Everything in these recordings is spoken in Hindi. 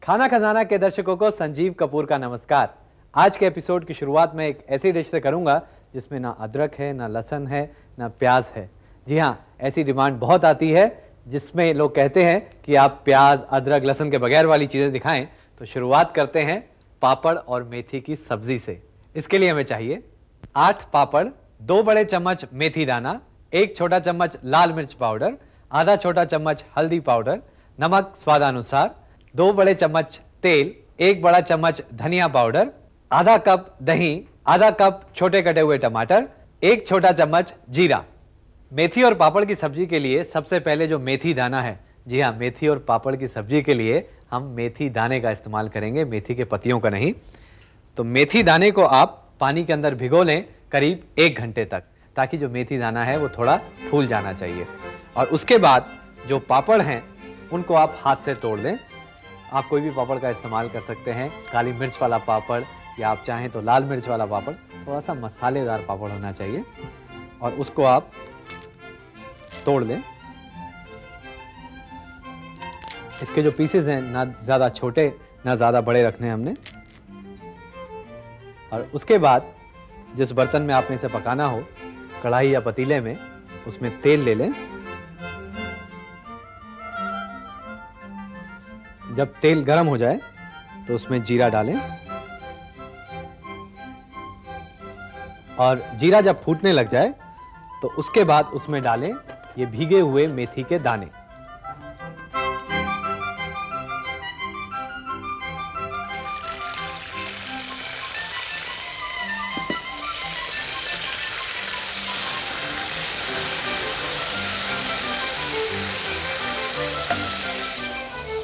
खाना खजाना के दर्शकों को संजीव कपूर का नमस्कार। आज के एपिसोड की शुरुआत में एक ऐसी डिश से करूंगा जिसमें ना अदरक है, ना लहसुन है, ना प्याज है। जी हाँ, ऐसी डिमांड बहुत आती है जिसमें लोग कहते हैं कि आप प्याज, अदरक, लहसुन के बगैर वाली चीज़ें दिखाएं। तो शुरुआत करते हैं पापड़ और मेथी की सब्जी से। इसके लिए हमें चाहिए 8 पापड़, 2 बड़े चम्मच मेथी दाना, 1 छोटा चम्मच लाल मिर्च पाउडर, आधा छोटा चम्मच हल्दी पाउडर, नमक स्वादानुसार, 2 बड़े चम्मच तेल, 1 बड़ा चम्मच धनिया पाउडर, आधा कप दही, आधा कप छोटे कटे हुए टमाटर, 1 छोटा चम्मच जीरा। मेथी और पापड़ की सब्जी के लिए सबसे पहले जो मेथी दाना है, जी हाँ, मेथी और पापड़ की सब्जी के लिए हम मेथी दाने का इस्तेमाल करेंगे, मेथी के पत्तियों का नहीं। तो मेथी दाने को आप पानी के अंदर भिगो लें करीब 1 घंटे तक, ताकि जो मेथी दाना है वो थोड़ा फूल जाना चाहिए। और उसके बाद जो पापड़ हैं उनको आप हाथ से तोड़ लें। आप कोई भी पापड़ का इस्तेमाल कर सकते हैं, काली मिर्च वाला पापड़ या आप चाहें तो लाल मिर्च वाला पापड़, थोड़ा सा मसालेदार पापड़ होना चाहिए। और उसको आप तोड़ लें। इसके जो पीसेस हैं ना ज़्यादा छोटे ना ज़्यादा बड़े रखने हैं हमने। और उसके बाद जिस बर्तन में आपने इसे पकाना हो, कढ़ाई या पतीले में, उसमें तेल ले लें। जब तेल गर्म हो जाए तो उसमें जीरा डालें और जीरा जब फूटने लग जाए तो उसके बाद उसमें डालें ये भीगे हुए मेथी के दाने।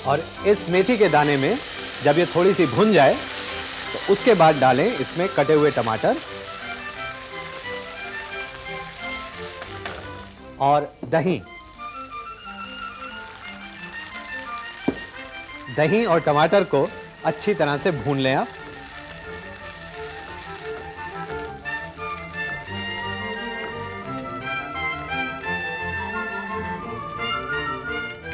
और इस मेथी के दाने में जब ये थोड़ी सी भुन जाए तो उसके बाद डालें इसमें कटे हुए टमाटर और दही। दही और टमाटर को अच्छी तरह से भून लें आप।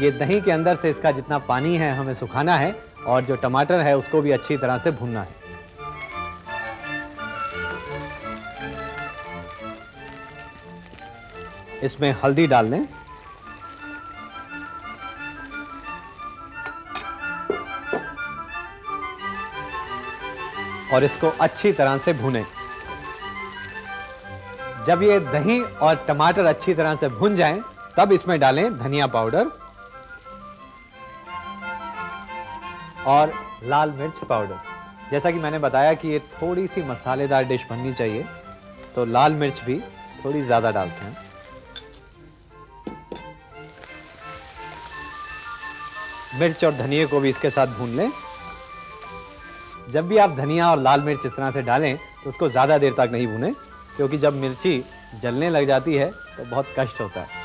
ये दही के अंदर से इसका जितना पानी है हमें सुखाना है और जो टमाटर है उसको भी अच्छी तरह से भूनना है। इसमें हल्दी डाल लें और इसको अच्छी तरह से भूनें। जब ये दही और टमाटर अच्छी तरह से भुन जाएं, तब इसमें डालें धनिया पाउडर और लाल मिर्च पाउडर। जैसा कि मैंने बताया कि ये थोड़ी सी मसालेदार डिश बननी चाहिए, तो लाल मिर्च भी थोड़ी ज़्यादा डालते हैं। मिर्च और धनिया को भी इसके साथ भून लें। जब भी आप धनिया और लाल मिर्च इस तरह से डालें तो उसको ज़्यादा देर तक नहीं भूनें, क्योंकि जब मिर्ची जलने लग जाती है तो बहुत कष्ट होता है।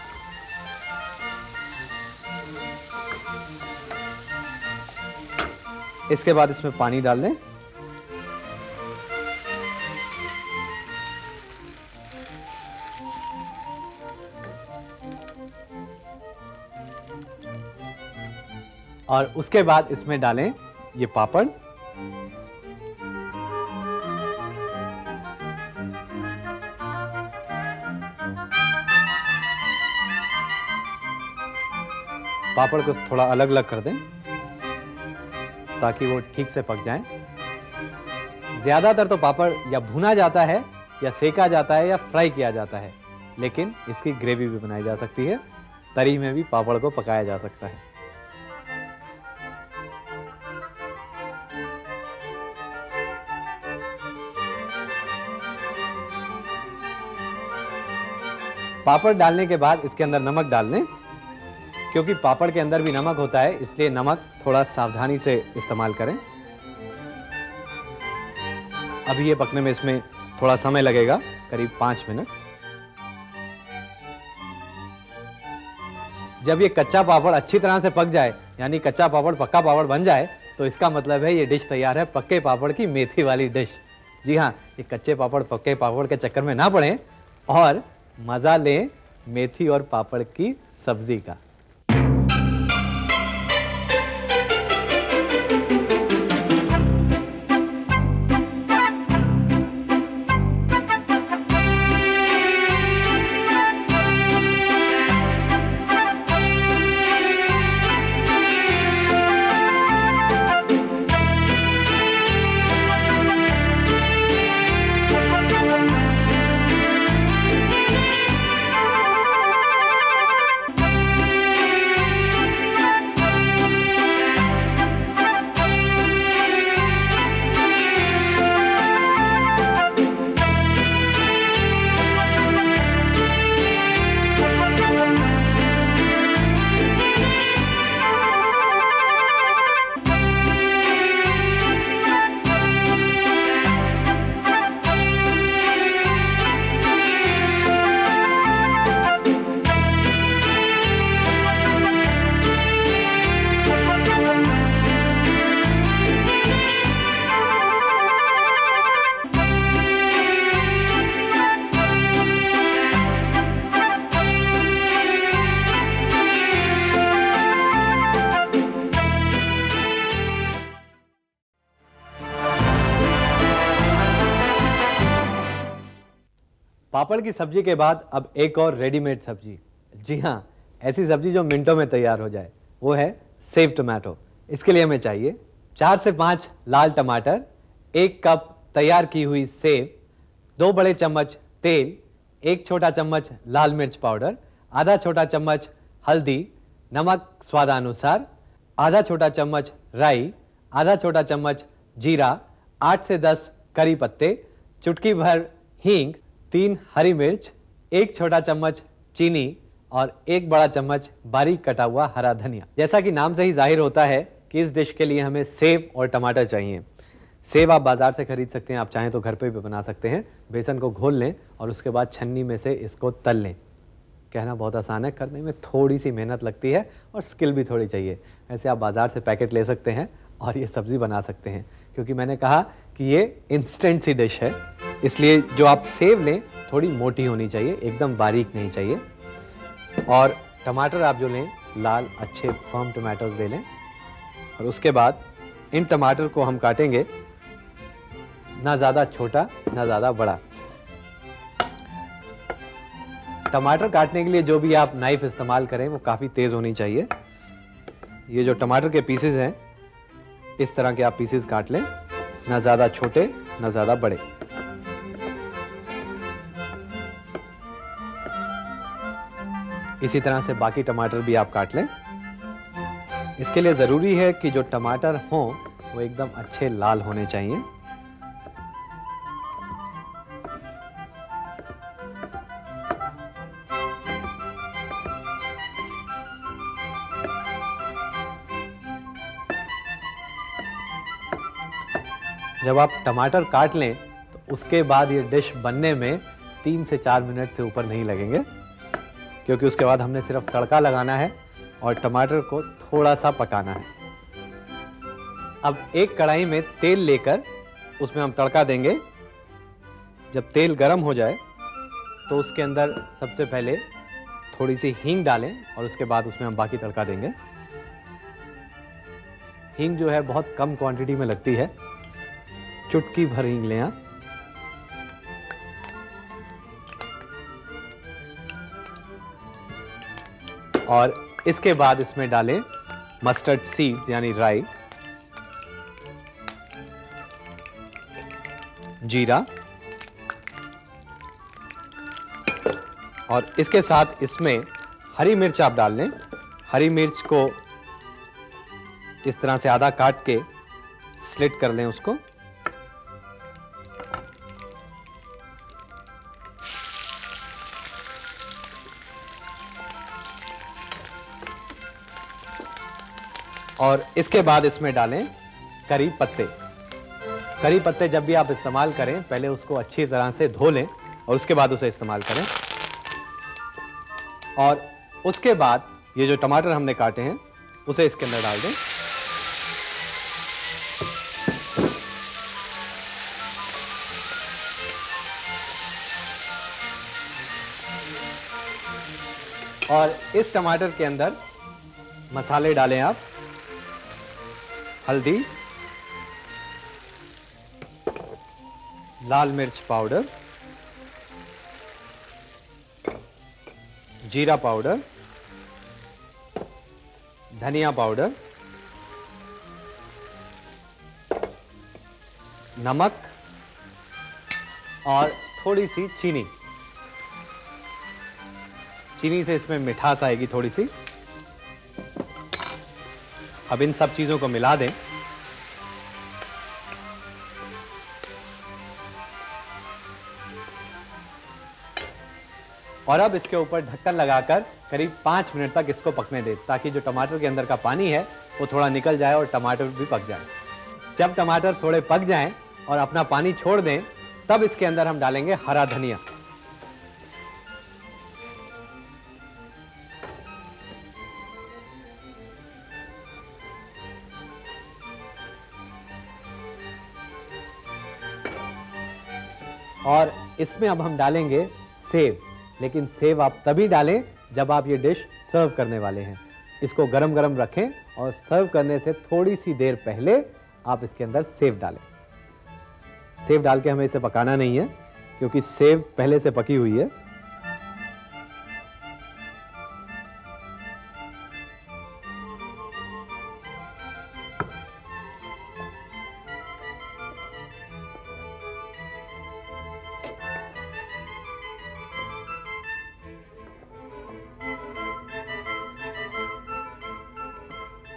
इसके बाद इसमें पानी डाल लें। और उसके बाद इसमें डालें ये पापड़। पापड़ को थोड़ा अलग अलग कर दें ताकि वो ठीक से पक जाएं। ज्यादातर तो पापड़ या भुना जाता है या सेका जाता है या फ्राई किया जाता है, लेकिन इसकी ग्रेवी भी बनाई जा सकती है। तरी में भी पापड़ को पकाया जा सकता है। पापड़ डालने के बाद इसके अंदर नमक डाल लें। क्योंकि पापड़ के अंदर भी नमक होता है, इसलिए नमक थोड़ा सावधानी से इस्तेमाल करें। अभी ये पकने में इसमें थोड़ा समय लगेगा, करीब 5 मिनट। जब ये कच्चा पापड़ अच्छी तरह से पक जाए, यानी कच्चा पापड़ पक्का पापड़ बन जाए, तो इसका मतलब है ये डिश तैयार है, पक्के पापड़ की मेथी वाली डिश। जी हाँ, ये कच्चे पापड़ पक्के पापड़ के चक्कर में ना पड़ें और मज़ा लें मेथी और पापड़ की सब्जी का। पापड़ की सब्जी के बाद अब एक और रेडीमेड सब्जी, जी हाँ, ऐसी सब्जी जो मिनटों में तैयार हो जाए, वो है सेव टमाटो। इसके लिए हमें चाहिए 4 से 5 लाल टमाटर, 1 कप तैयार की हुई सेव, 2 बड़े चम्मच तेल, 1 छोटा चम्मच लाल मिर्च पाउडर, आधा छोटा चम्मच हल्दी, नमक स्वादानुसार, आधा छोटा चम्मच राई, आधा छोटा चम्मच जीरा, 8 से 10 करी पत्ते, चुटकी भर हींग, 3 हरी मिर्च, 1 छोटा चम्मच चीनी और 1 बड़ा चम्मच बारीक कटा हुआ हरा धनिया। जैसा कि नाम से ही जाहिर होता है कि इस डिश के लिए हमें सेव और टमाटर चाहिए। सेव आप बाजार से खरीद सकते हैं, आप चाहें तो घर पे भी बना सकते हैं। बेसन को घोल लें और उसके बाद छन्नी में से इसको तल लें। कहना बहुत आसान है, करने में थोड़ी सी मेहनत लगती है और स्किल भी थोड़ी चाहिए। ऐसे आप बाजार से पैकेट ले सकते हैं और ये सब्ज़ी बना सकते हैं, क्योंकि मैंने कहा कि ये इंस्टेंट सी डिश है, इसलिए जो आप सेव लें थोड़ी मोटी होनी चाहिए, एकदम बारीक नहीं चाहिए। और टमाटर आप जो लें, लाल अच्छे फर्म टमाटोज ले लें और उसके बाद इन टमाटर को हम काटेंगे, ना ज़्यादा छोटा ना ज़्यादा बड़ा। टमाटर काटने के लिए जो भी आप नाइफ इस्तेमाल करें वो काफ़ी तेज़ होनी चाहिए। ये जो टमाटर के पीसेस हैं, इस तरह के आप पीसेस काट लें, ना ज़्यादा छोटे ना ज़्यादा बड़े। इसी तरह से बाकी टमाटर भी आप काट लें। इसके लिए ज़रूरी है कि जो टमाटर हों वो एकदम अच्छे लाल होने चाहिए। जब आप टमाटर काट लें तो उसके बाद ये डिश बनने में 3 से 4 मिनट से ऊपर नहीं लगेंगे, क्योंकि उसके बाद हमने सिर्फ तड़का लगाना है और टमाटर को थोड़ा सा पकाना है। अब एक कढ़ाई में तेल लेकर उसमें हम तड़का देंगे। जब तेल गर्म हो जाए तो उसके अंदर सबसे पहले थोड़ी सी हींग डालें और उसके बाद उसमें हम बाकी तड़का देंगे। हींग जो है बहुत कम क्वांटिटी में लगती है, चुटकी भर हींग लें आप। और इसके बाद इसमें डालें मस्टर्ड सीड्स यानी राई, जीरा और इसके साथ इसमें हरी मिर्च आप डाल लें। हरी मिर्च को इस तरह से आधा काट के स्लिट कर लें उसको। और इसके बाद इसमें डालें करी पत्ते। करी पत्ते जब भी आप इस्तेमाल करें पहले उसको अच्छी तरह से धो लें और उसके बाद उसे इस्तेमाल करें। और उसके बाद ये जो टमाटर हमने काटे हैं उसे इसके अंदर डाल दें। और इस टमाटर के अंदर मसाले डालें आप। हल्दी, लाल मिर्च पाउडर, जीरा पाउडर, धनिया पाउडर, नमक और थोड़ी सी चीनी। चीनी से इसमें मिठास आएगी थोड़ी सी। अब इन सब चीजों को मिला दें। और अब इसके ऊपर ढक्कन लगाकर करीब 5 मिनट तक इसको पकने दें, ताकि जो टमाटर के अंदर का पानी है वो थोड़ा निकल जाए और टमाटर भी पक जाए। जब टमाटर थोड़े पक जाएं और अपना पानी छोड़ दें, तब इसके अंदर हम डालेंगे हरा धनिया। और इसमें अब हम डालेंगे सेव, लेकिन सेव आप तभी डालें जब आप ये डिश सर्व करने वाले हैं। इसको गरम गरम रखें और सर्व करने से थोड़ी सी देर पहले आप इसके अंदर सेव डालें। सेव डाल के हमें इसे पकाना नहीं है, क्योंकि सेव पहले से पकी हुई है।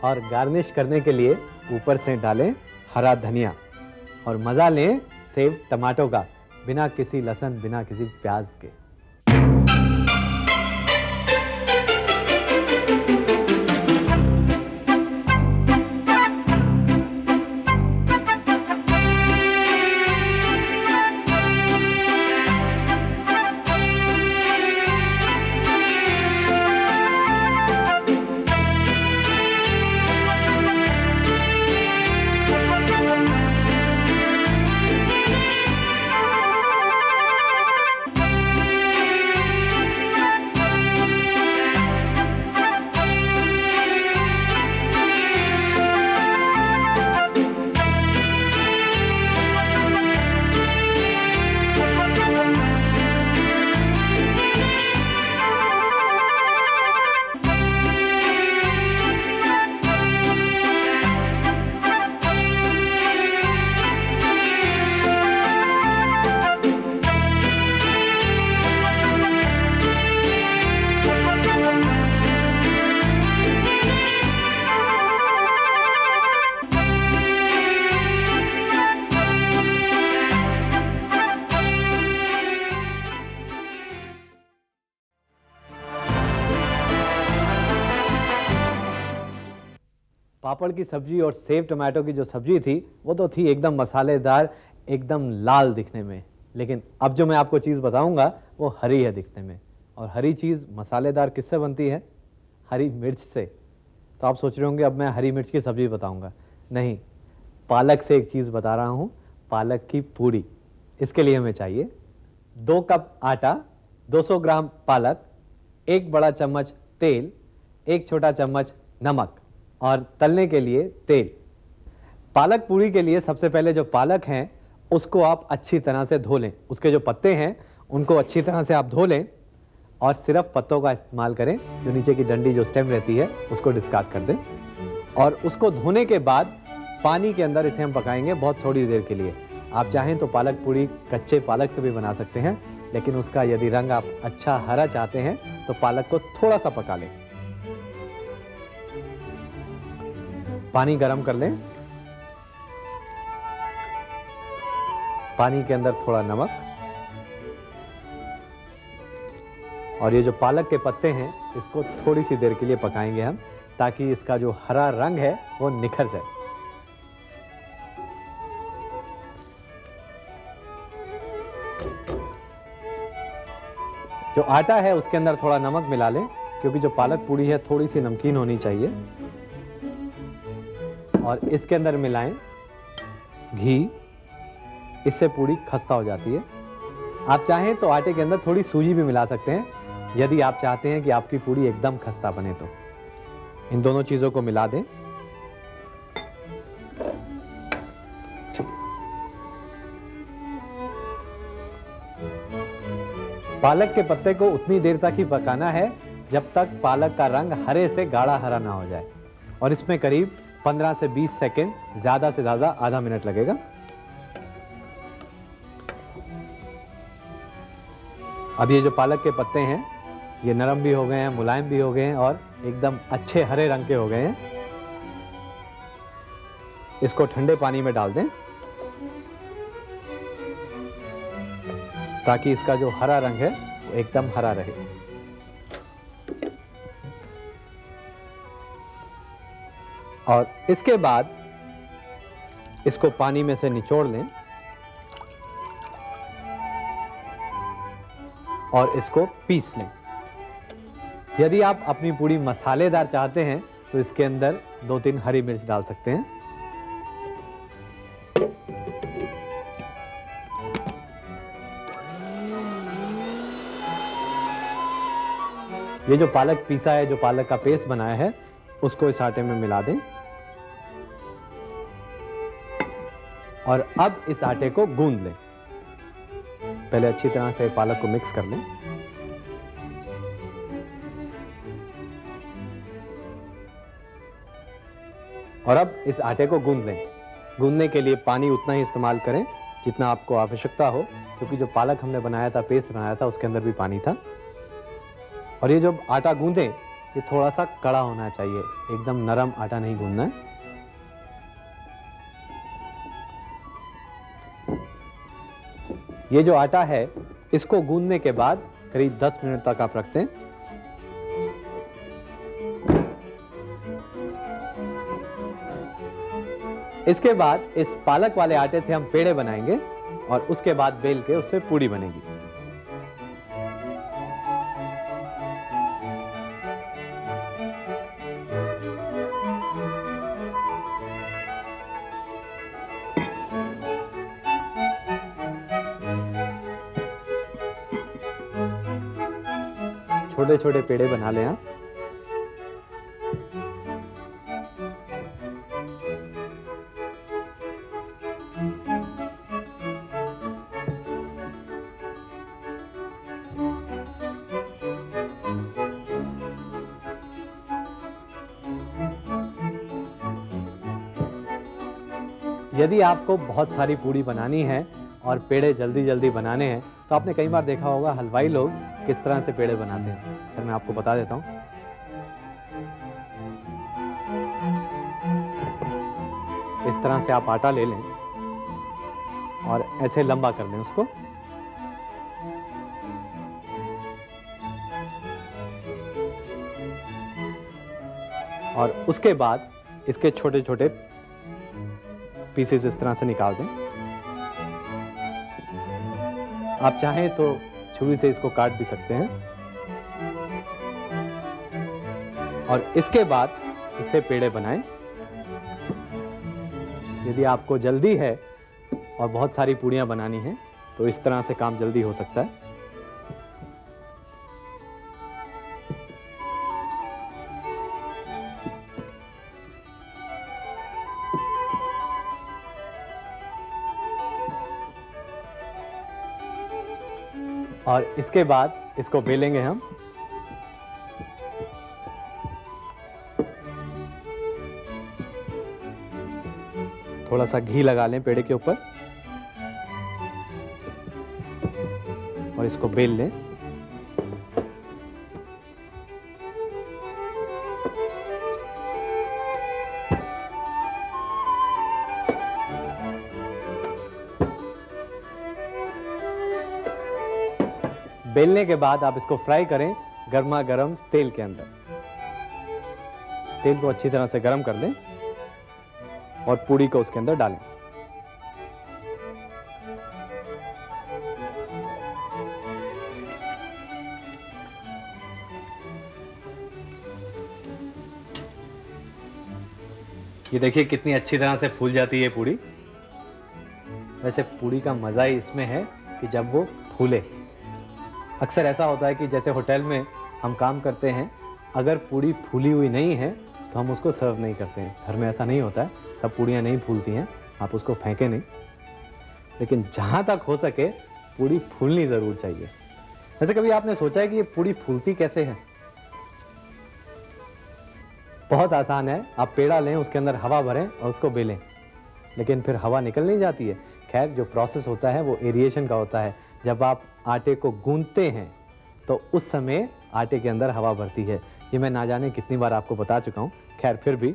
और गार्निश करने के लिए ऊपर से डालें हरा धनिया और मजा लें सेव टमाटो का, बिना किसी लहसुन, बिना किसी प्याज के। पापड़ की सब्जी और सेव टमाटो की जो सब्जी थी वो तो थी एकदम मसालेदार, एकदम लाल दिखने में। लेकिन अब जो मैं आपको चीज़ बताऊंगा वो हरी है दिखने में। और हरी चीज़ मसालेदार किससे बनती है? हरी मिर्च से। तो आप सोच रहे होंगे अब मैं हरी मिर्च की सब्जी बताऊंगा। नहीं, पालक से एक चीज़ बता रहा हूँ, पालक की पूड़ी। इसके लिए हमें चाहिए 2 कप आटा, 200 ग्राम पालक, 1 बड़ा चम्मच तेल, 1 छोटा चम्मच नमक और तलने के लिए तेल। पालक पूड़ी के लिए सबसे पहले जो पालक हैं उसको आप अच्छी तरह से धो लें। उसके जो पत्ते हैं उनको अच्छी तरह से आप धो लें और सिर्फ पत्तों का इस्तेमाल करें। जो नीचे की डंडी जो स्टेम रहती है उसको डिस्कार्ड कर दें। और उसको धोने के बाद पानी के अंदर इसे हम पकाएंगे बहुत थोड़ी देर के लिए। आप चाहें तो पालक पूड़ी कच्चे पालक से भी बना सकते हैं, लेकिन उसका यदि रंग आप अच्छा हरा चाहते हैं तो पालक को थोड़ा सा पका लें। पानी गरम कर लें, पानी के अंदर थोड़ा नमक और ये जो पालक के पत्ते हैं इसको थोड़ी सी देर के लिए पकाएंगे हम, ताकि इसका जो हरा रंग है वो निखर जाए। जो आटा है उसके अंदर थोड़ा नमक मिला लें, क्योंकि जो पालक पूड़ी है थोड़ी सी नमकीन होनी चाहिए। और इसके अंदर मिलाएं घी, इससे पूड़ी खस्ता हो जाती है। आप चाहें तो आटे के अंदर थोड़ी सूजी भी मिला सकते हैं, यदि आप चाहते हैं कि आपकी पूड़ी एकदम खस्ता बने तो। इन दोनों चीज़ों को मिला दें। पालक के पत्ते को उतनी देर तक ही पकाना है जब तक पालक का रंग हरे से गाढ़ा हरा ना हो जाए। और इसमें करीब 15 से 20 सेकेंड, ज़्यादा से ज़्यादा आधा मिनट लगेगा। अब ये जो पालक के पत्ते हैं ये नरम भी हो गए हैं, मुलायम भी हो गए हैं और एकदम अच्छे हरे रंग के हो गए हैं। इसको ठंडे पानी में डाल दें ताकि इसका जो हरा रंग है वो एकदम हरा रहे। और इसके बाद इसको पानी में से निचोड़ लें और इसको पीस लें। यदि आप अपनी पूड़ी मसालेदार चाहते हैं तो इसके अंदर 2-3 हरी मिर्च डाल सकते हैं। ये जो पालक पीसा है, जो पालक का पेस्ट बनाया है, उसको इस आटे में मिला दें और अब इस आटे को गूंद लें। पहले अच्छी तरह से पालक को मिक्स कर लें। और अब इस आटे को गूंद लें। गूंदने के लिए पानी उतना ही इस्तेमाल करें जितना आपको आवश्यकता हो, क्योंकि जो पालक हमने बनाया था, पेस्ट बनाया था, उसके अंदर भी पानी था। और ये जब आटा गूंदें, ये थोड़ा सा कड़ा होना चाहिए, एकदम नरम आटा नहीं गूंदना है। ये जो आटा है, इसको गूंदने के बाद करीब 10 मिनट तक आप रखते हैं। इसके बाद इस पालक वाले आटे से हम पेड़े बनाएंगे और उसके बाद बेल के उससे पूड़ी बनेगी। छोटे छोटे पेड़े बना लें आप। यदि आपको बहुत सारी पूड़ी बनानी है और पेड़े जल्दी जल्दी बनाने हैं, तो आपने कई बार देखा होगा हलवाई लोग किस तरह से पेड़े बनाते हैं। फिर मैं आपको बता देता हूँ। इस तरह से आप आटा ले लें और ऐसे लंबा कर लें उसको। और उसके बाद इसके छोटे छोटे पीसेस इस तरह से निकाल दें। आप चाहें तो छुरी से इसको काट भी सकते हैं। और इसके बाद इससे पेड़े बनाएं। यदि आपको जल्दी है और बहुत सारी पूड़ियां बनानी है, तो इस तरह से काम जल्दी हो सकता है। और इसके बाद इसको बेलेंगे हम। थोड़ा सा घी लगा लें पेड़े के ऊपर और इसको बेल लें। बेलने के बाद आप इसको फ्राई करें गर्मा गर्म तेल के अंदर। तेल को अच्छी तरह से गर्म कर दें और पूड़ी को उसके अंदर डालें। ये देखिए कितनी अच्छी तरह से फूल जाती है पूड़ी। वैसे पूड़ी का मजा ही इसमें है कि जब वो फूले। अक्सर ऐसा होता है कि जैसे होटल में हम काम करते हैं, अगर पूड़ी फूली हुई नहीं है तो हम उसको सर्व नहीं करते हैं। घर में ऐसा नहीं होता है, सब पूड़ियाँ नहीं फूलती हैं, आप उसको फेंकें नहीं। लेकिन जहाँ तक हो सके पूड़ी फूलनी ज़रूर चाहिए। वैसे कभी आपने सोचा है कि ये पूड़ी फूलती कैसे है? बहुत आसान है। आप पेड़ा लें, उसके अंदर हवा भरें और उसको बेलें, लेकिन फिर हवा निकल नहीं जाती है। खैर, जो प्रोसेस होता है वो एरिएशन का होता है। जब आप आटे को गूंथते हैं तो उस समय आटे के अंदर हवा भरती है। ये मैं ना जाने कितनी बार आपको बता चुका हूं। खैर, फिर भी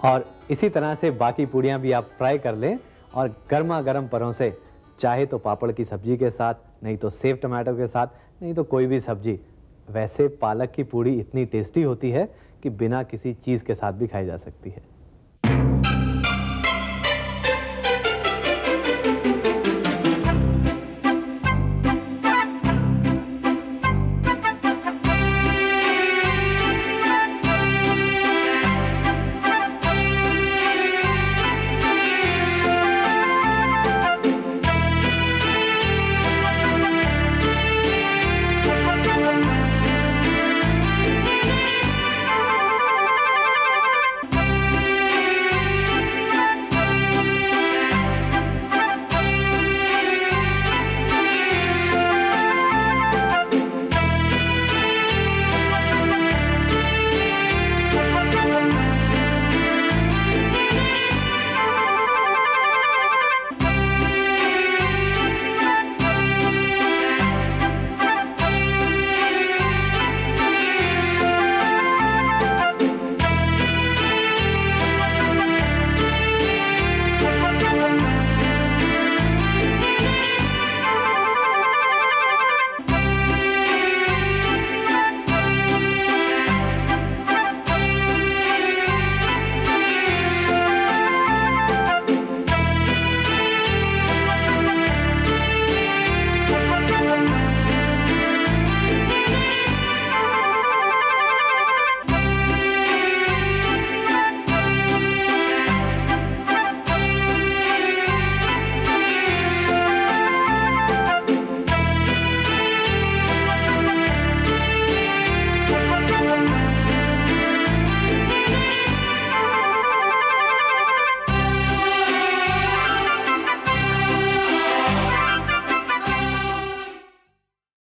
और इसी तरह से बाकी पूड़ियाँ भी आप फ्राई कर लें और गर्मा गर्म परोसें, चाहे तो पापड़ की सब्जी के साथ, नहीं तो सेव टमाटो के साथ, नहीं तो कोई भी सब्जी। वैसे पालक की पूड़ी इतनी टेस्टी होती है कि बिना किसी चीज़ के साथ भी खाई जा सकती है।